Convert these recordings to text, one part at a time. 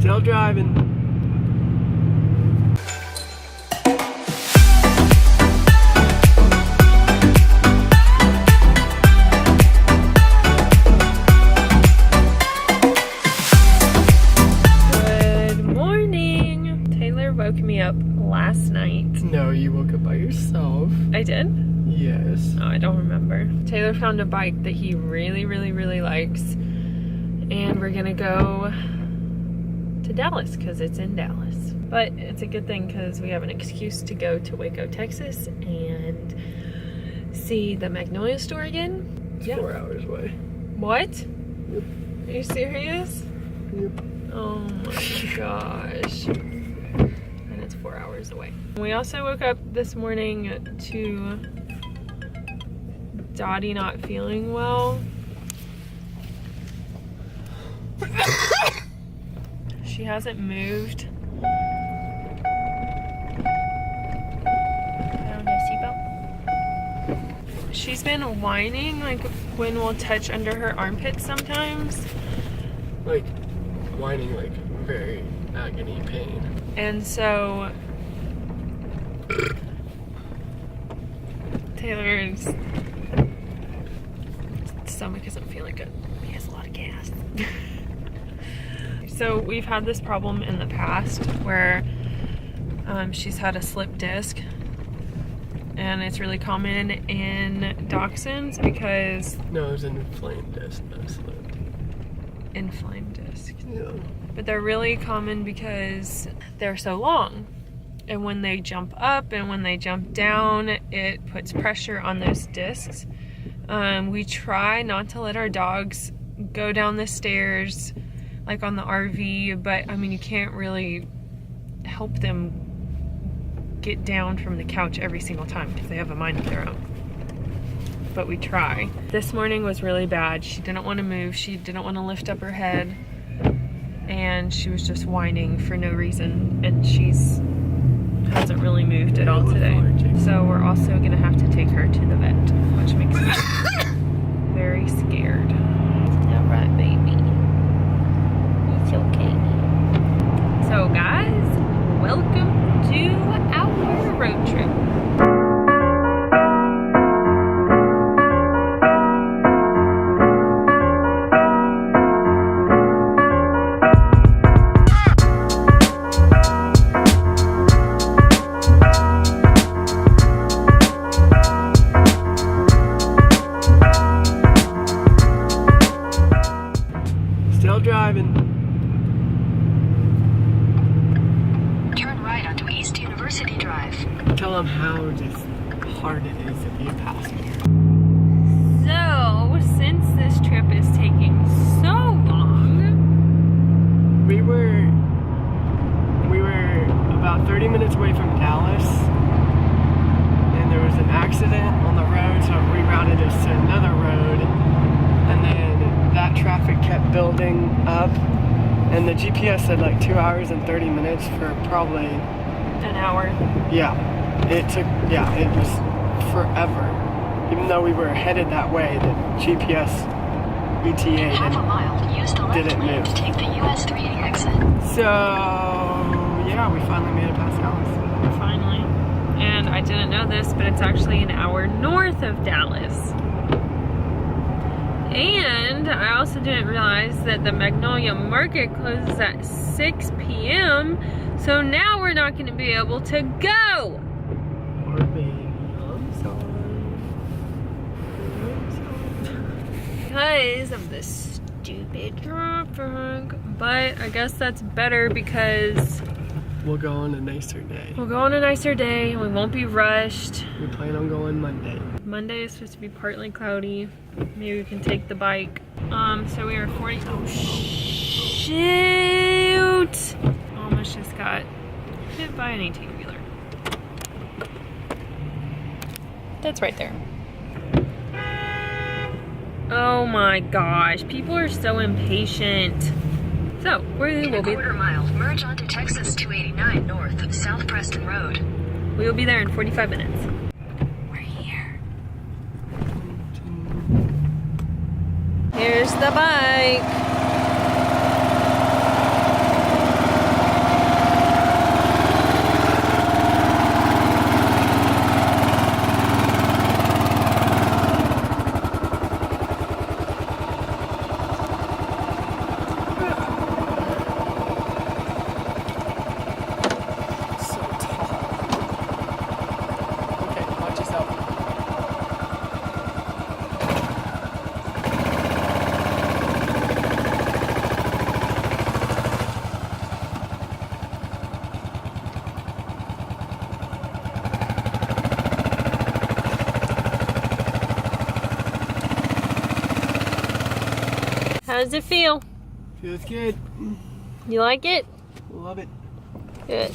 Still driving. Good morning. Taylor woke me up last night. No, you woke up by yourself. I did? Yes. Oh, I don't remember. Taylor found a bike that he really likes, and we're gonna go to Dallas because it's in Dallas. But it's a good thing because we have an excuse to go to Waco, Texas and see the Magnolia store again. It's 4 hours away. What? Yep. Are you serious? Yep. Oh my gosh. And it's 4 hours away. We also woke up this morning to Dottie not feeling well. She hasn't moved. She's been whining, like when we'll touch under her armpits sometimes. Like, whining, like, very agony pain. And so Taylor's stomach isn't feeling good. He has a lot of gas. So we've had this problem in the past where she's had a slip disc, and it's really common in dachshunds because... No, it was an inflamed disc, not slipped. Inflamed disc. Yeah. But they're really common because they're so long. And when they jump up and when they jump down, it puts pressure on those discs. We try not to let our dogs go down the stairs like on the RV, but I mean, you can't really help them get down from the couch every single time because they have a mind of their own. But we try. This morning was really bad. She didn't want to move. She didn't want to lift up her head. And she was just whining for no reason. And she's hasn't really moved at all today. So we're also gonna have to take her to the vet, which makes me very scared. All right, baby. It's okay. So guys, welcome to our road trip. Still driving. Turn right onto East University Drive. Tell them how just hard it is to be a passenger. So, since this trip is taking so long, We were about 30 minutes away from Dallas, and there was an accident on the road, so it rerouted us to another road, and then that traffic kept building up, and the GPS said like 2 hours and 30 minutes for probably, an hour. yeah, it was forever. Even though we were headed that way, the GPS ETA Half a mile, use the left didn't lane move. to take the US 380 exit. So, yeah, we finally made it past Dallas. Finally. And I didn't know this, but it's actually an hour north of Dallas. And I also didn't realize that the Magnolia Market closes at 6 p.m. So now we're not going to be able to go. I'm sorry. Because of this stupid traffic. But I guess that's better because We'll go on a nicer day. we'll go on a nicer day and we won't be rushed. We plan on going Monday. Monday is supposed to be partly cloudy. Maybe we can take the bike. So we are 40. Oh, shoot! Almost just got hit by an 18-wheeler. That's right there. Oh my gosh, people are so impatient. So, we In will a be quarter mile, merge onto Texas 289 north of South Preston Road. We will be there in 45 minutes. We're here. Here's the bike. How does it feel? Feels good. You like it? Love it. Good.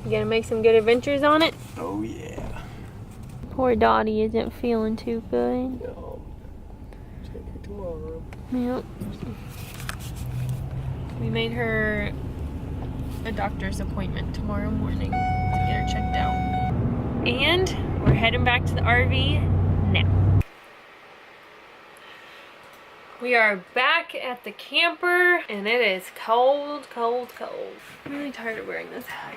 You gonna make some good adventures on it? Oh yeah. Poor Dottie isn't feeling too good. No. Take her tomorrow. Yep. We made her a doctor's appointment tomorrow morning to get her checked out. And we're heading back to the RV now. We are back at the camper and it is cold, cold, cold. I'm really tired of wearing this hat.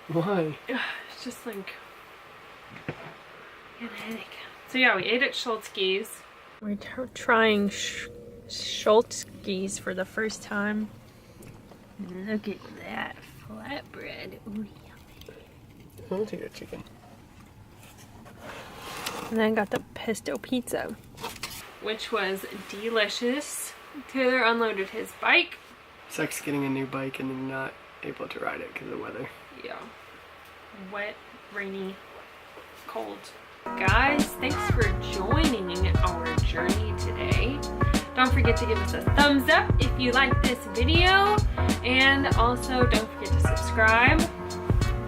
Why? It's just like I get a headache. So yeah, we ate at Schultzke's. We're trying Schultzke's for the first time. Look at that flatbread. Ooh, yummy. I'll take a chicken. And then got the pesto pizza, which was delicious. Taylor unloaded his bike. It sucks getting a new bike and then not able to ride it because of the weather. Yeah. Wet, rainy, cold. Guys, thanks for joining our journey today. Don't forget to give us a thumbs up if you like this video. And also don't forget to subscribe.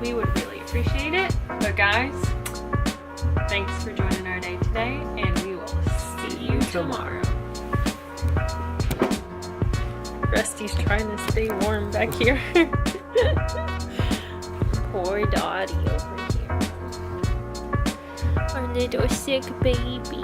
We would really appreciate it. But guys, thanks for joining our day today. And we will see you tomorrow. Rusty's trying to stay warm back here. Poor Dottie over here. Our little sick baby.